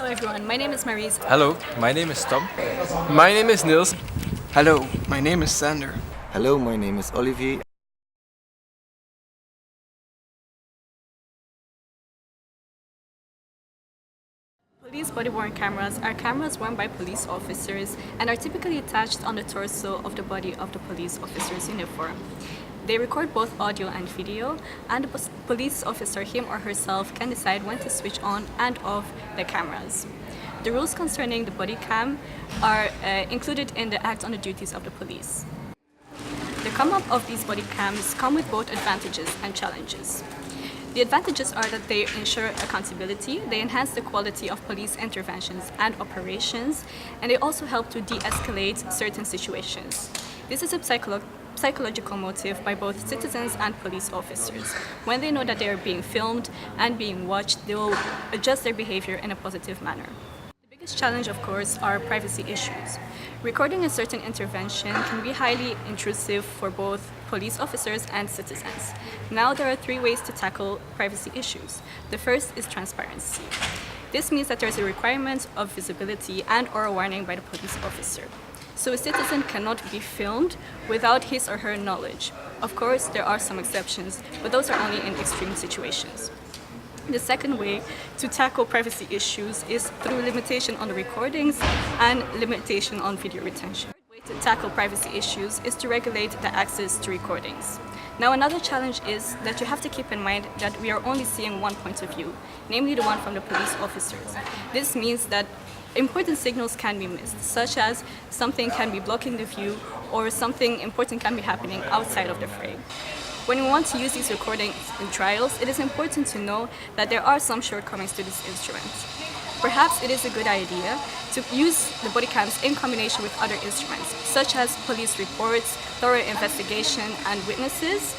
Hello everyone, my name is Maryse. Hello, my name is Tom. My name is Niels. Hello, my name is Sander. Hello, my name is Olivier. Police body-worn cameras are cameras worn by police officers and are typically attached on the torso of the body of the police officer's uniform. They record both audio and video, and the police officer, him or herself, can decide when to switch on and off the cameras. The rules concerning the body cam are included in the Act on the Duties of the Police. The come-up of these body cams come with both advantages and challenges. The advantages are that they ensure accountability, they enhance the quality of police interventions and operations, and they also help to de-escalate certain situations. This is a psychological motive by both citizens and police officers. When they know that they are being filmed and being watched, they will adjust their behavior in a positive manner. The biggest challenge, of course, are privacy issues. Recording a certain intervention can be highly intrusive for both police officers and citizens. Now there are three ways to tackle privacy issues. The first is transparency. This means that there is a requirement of visibility and or a warning by the police officer. So a citizen cannot be filmed without his or her knowledge. Of course, there are some exceptions, but those are only in extreme situations. The second way to tackle privacy issues is through limitation on the recordings and limitation on video retention. The third way to tackle privacy issues is to regulate the access to recordings. Now, another challenge is that you have to keep in mind that we are only seeing one point of view, namely the one from the police officers. This means that important signals can be missed, such as something can be blocking the view or something important can be happening outside of the frame. When we want to use these recordings in trials, it is important to know that there are some shortcomings to this instrument. Perhaps it is a good idea to use the body cams in combination with other instruments, such as police reports, thorough investigation, and witnesses.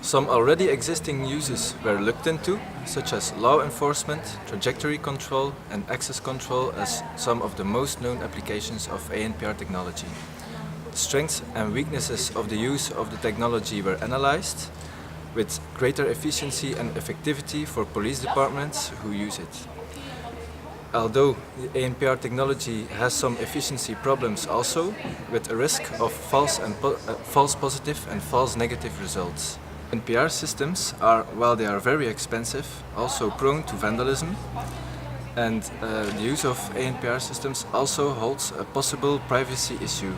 Some already existing uses were looked into, such as law enforcement, trajectory control, and access control as some of the most known applications of ANPR technology. The strengths and weaknesses of the use of the technology were analyzed, with greater efficiency and effectivity for police departments who use it. Although the ANPR technology has some efficiency problems also, with a risk of false positive and false negative results. ANPR systems are, while they are very expensive, also prone to vandalism, and the use of ANPR systems also holds a possible privacy issue.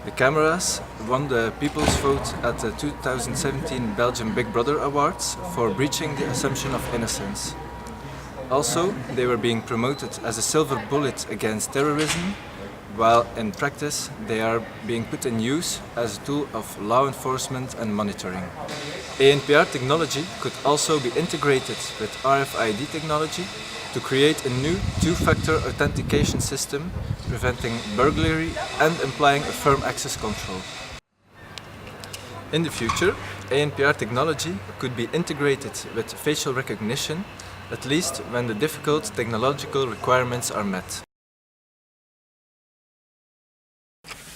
The cameras won the People's Vote at the 2017 Belgium Big Brother Awards for breaching the assumption of innocence. Also, they were being promoted as a silver bullet against terrorism, while in practice they are being put in use as a tool of law enforcement and monitoring. ANPR technology could also be integrated with RFID technology to create a new two-factor authentication system preventing burglary and implying a firm access control. In the future, ANPR technology could be integrated with facial recognition, at least when the difficult technological requirements are met.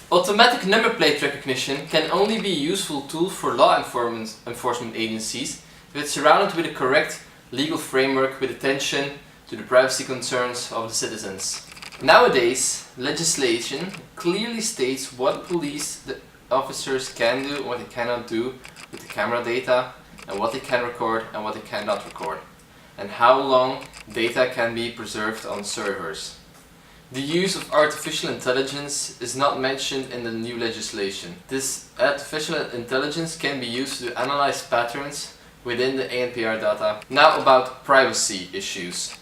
Automatic number plate recognition can only be a useful tool for law enforcement agencies if it's surrounded with a correct legal framework with attention to the privacy concerns of the citizens. Nowadays, legislation clearly states what police officers can do and what they cannot do with the camera data, and what they can record and what they cannot record, and how long data can be preserved on servers. The use of artificial intelligence is not mentioned in the new legislation. This artificial intelligence can be used to analyze patterns within the ANPR data. Now about privacy issues.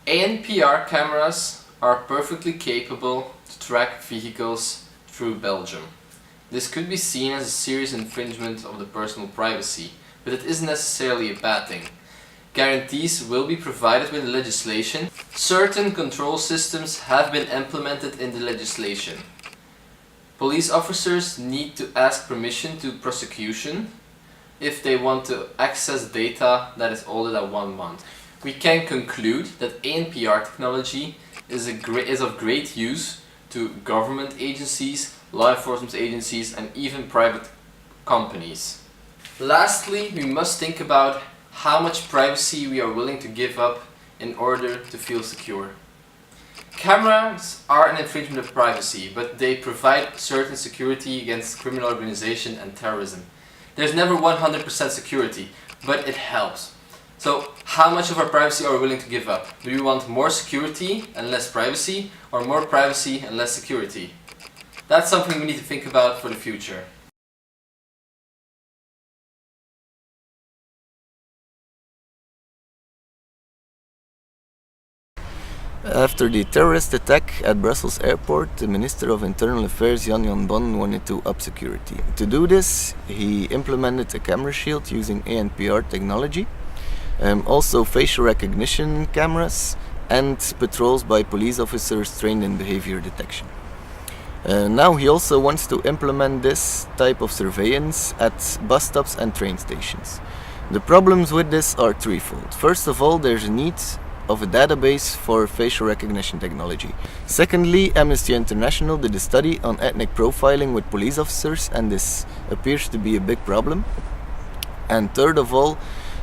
ANPR cameras are perfectly capable to track vehicles through Belgium. This could be seen as a serious infringement of the personal privacy, but it isn't necessarily a bad thing. Guarantees will be provided with the legislation. Certain control systems have been implemented in the legislation. Police officers need to ask permission to prosecution if they want to access data that is older than 1 month. We can conclude that ANPR technology is of great use to government agencies, law enforcement agencies, and even private companies. Lastly, we must think about how much privacy we are willing to give up in order to feel secure. Cameras are an infringement of privacy, but they provide certain security against criminal organization and terrorism. There's never 100% security, but it helps. So, how much of our privacy are we willing to give up? Do we want more security and less privacy, or more privacy and less security? That's something we need to think about for the future. After the terrorist attack at Brussels airport, the Minister of Internal Affairs Jan Bon wanted to up security. To do this, he implemented a camera shield using ANPR technology, also facial recognition cameras, and patrols by police officers trained in behavior detection. Now he also wants to implement this type of surveillance at bus stops and train stations. The problems with this are threefold. First of all, there's a need of a database for facial recognition technology. Secondly, Amnesty International did a study on ethnic profiling with police officers, and this appears to be a big problem. And third of all,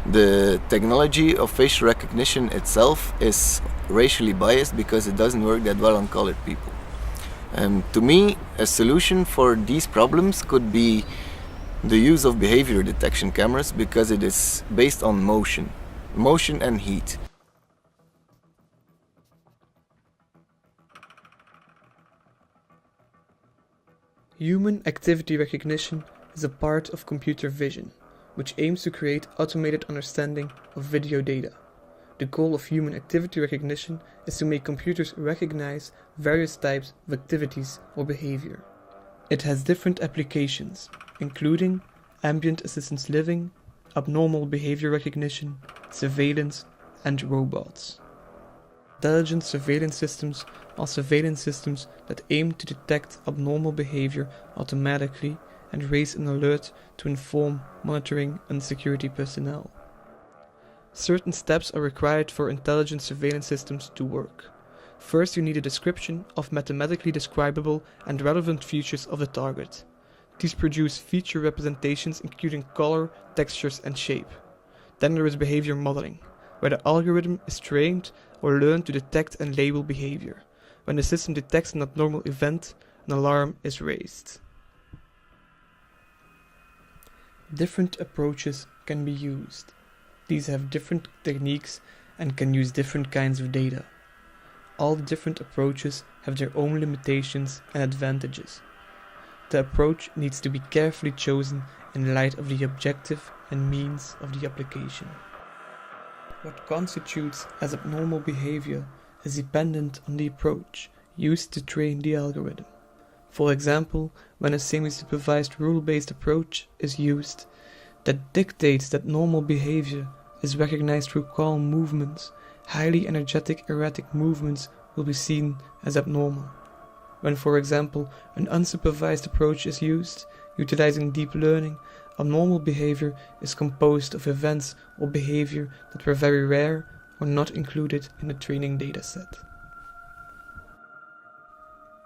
the technology of facial recognition itself is racially biased because it doesn't work that well on colored people. To me, a solution for these problems could be the use of behavior detection cameras, because it is based on motion and heat. Human activity recognition is a part of computer vision, which aims to create automated understanding of video data. The goal of human activity recognition is to make computers recognize various types of activities or behavior. It has different applications, including ambient assistance living, abnormal behavior recognition, surveillance, and robots. Intelligent surveillance systems are surveillance systems that aim to detect abnormal behavior automatically and raise an alert to inform monitoring and security personnel. Certain steps are required for intelligent surveillance systems to work. First, you need a description of mathematically describable and relevant features of the target. These produce feature representations including color, textures, and shape. Then there is behavior modeling, where the algorithm is trained or learned to detect and label behavior. When the system detects an abnormal event, an alarm is raised. Different approaches can be used. These have different techniques and can use different kinds of data. All the different approaches have their own limitations and advantages. The approach needs to be carefully chosen in light of the objective and means of the application. What constitutes as abnormal behavior is dependent on the approach used to train the algorithm. For example, when a semi-supervised rule-based approach is used that dictates that normal behavior is recognized through calm movements, highly energetic erratic movements will be seen as abnormal. When, for example, an unsupervised approach is used, utilizing deep learning, abnormal behavior is composed of events or behavior that were very rare or not included in the training dataset.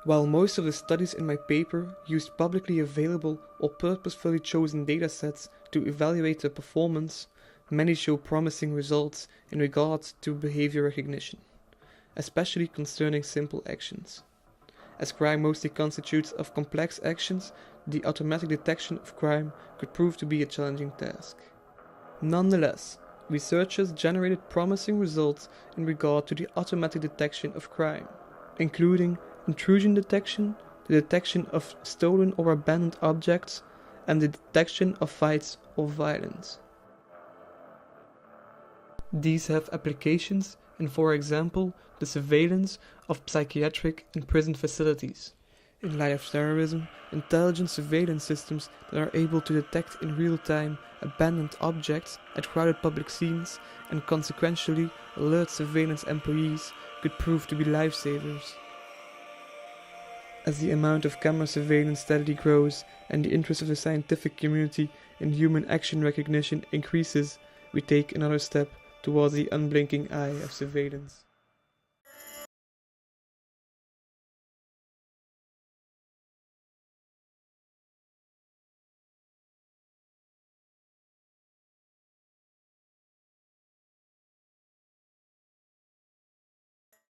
While most of the studies in my paper used publicly available or purposefully chosen datasets to evaluate their performance, many show promising results in regards to behavior recognition, especially concerning simple actions. As crime mostly constitutes of complex actions, the automatic detection of crime could prove to be a challenging task. Nonetheless, researchers generated promising results in regard to the automatic detection of crime, including intrusion detection, the detection of stolen or abandoned objects, and the detection of fights or violence. These have applications in, for example, the surveillance of psychiatric and prison facilities. In light of terrorism, intelligent surveillance systems that are able to detect in real time abandoned objects at crowded public scenes and consequentially alert surveillance employees could prove to be lifesavers. As the amount of camera surveillance steadily grows and the interest of the scientific community in human action recognition increases, we take another step towards the unblinking eye of surveillance.